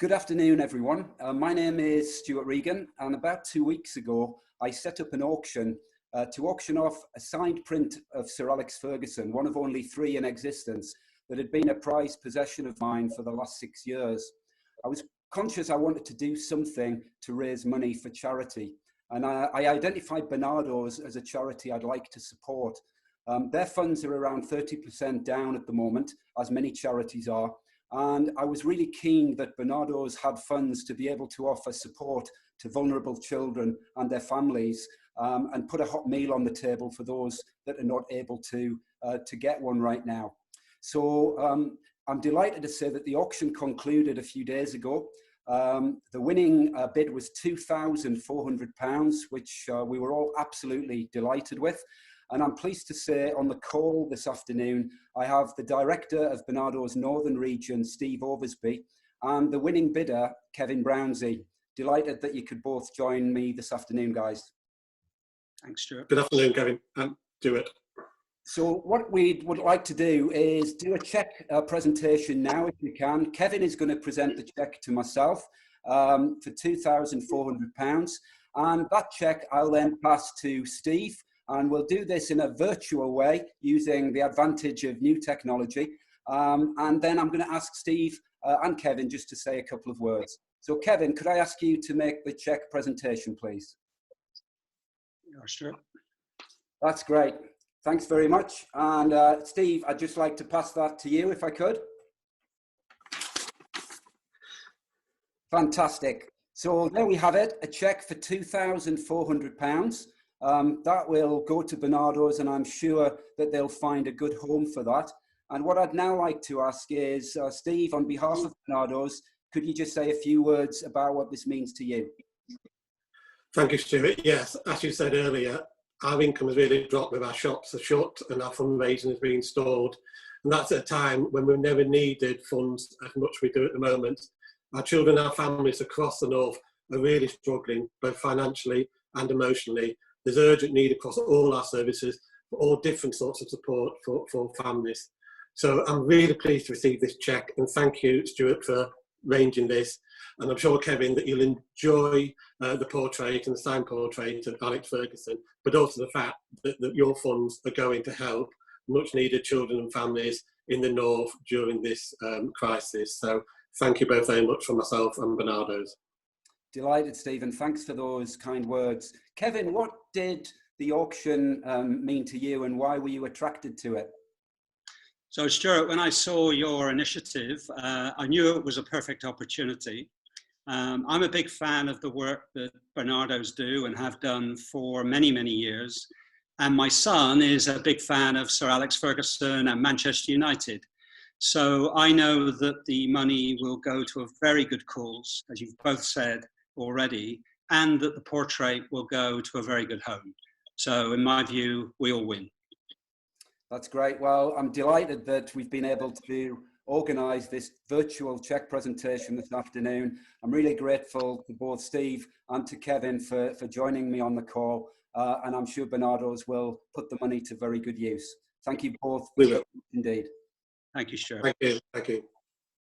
Good afternoon, everyone. My name is Stewart Regan, and about 2 weeks ago, I set up an auction to auction off a signed print of Sir Alex Ferguson, one of only 3 in existence, that had been a prized possession of mine for the last 6 years. I was conscious I wanted to do something to raise money for charity, and I identified Barnardo's as a charity I'd like to support. Their funds are around 30% down at the moment, as many charities are. And I was really keen that Barnardo's had funds to be able to offer support to vulnerable children and their families, and put a hot meal on the table for those that are not able to get one right now. So I'm delighted to say that the auction concluded a few days ago. The winning bid was £2,400, which we were all absolutely delighted with. And I'm pleased to say on the call this afternoon, I have the Director of Barnardo's Northern Region, Steve Oversby, and the winning bidder, Kevin Brownsey. Delighted that you could both join me this afternoon, guys. Thanks, Stuart. Good afternoon, Kevin. Do it. So what we would like to do is do a cheque presentation now, if you can. Kevin is going to present the cheque to myself for £2,400. And that cheque I'll then pass to Steve. And we'll do this in a virtual way using the advantage of new technology. And then I'm going to ask Steve and Kevin just to say a couple of words. So Kevin, could I ask you to make the cheque presentation, please? Yeah, sure. That's great. Thanks very much. And Steve, I'd just like to pass that to you if I could. Fantastic. So there we have it, a cheque for £2,400. That will go to Barnardo's, and I'm sure that they'll find a good home for that. And what I'd now like to ask is, Steve, on behalf of Barnardo's, could you just say a few words about what this means to you? Thank you, Stuart. Yes, as you said earlier, our income has really dropped with our shops are shut and our fundraising has been stalled. And that's at a time when we've never needed funds as much as we do at the moment. Our children and our families across the north are really struggling, both financially and emotionally. There's urgent need across all our services for all different sorts of support for families. So I'm really pleased to receive this cheque, and thank you, Stuart, for arranging this. And I'm sure, Kevin, that you'll enjoy the portrait and the signed portrait of Alex Ferguson, but also the fact that your funds are going to help much needed children and families in the north during this crisis. So thank you both very much from myself and Barnardo's. Delighted, Stephen. Thanks for those kind words. Kevin, what did the auction mean to you, and why were you attracted to it? So, Stuart, when I saw your initiative, I knew it was a perfect opportunity. I'm a big fan of the work that Barnardo's do and have done for many, many years. And my son is a big fan of Sir Alex Ferguson and Manchester United. So I know that the money will go to a very good cause, as you've both said already, and that the portrait will go to a very good home. So in my view, we all win. That's great. Well, I'm delighted that we've been able to organise this virtual cheque presentation this afternoon. I'm really grateful to both Steve and to Kevin for joining me on the call, and I'm sure Barnardo's will put the money to very good use. Thank you both. We will. Indeed. Thank you, Stuart. Thank you. Thank you.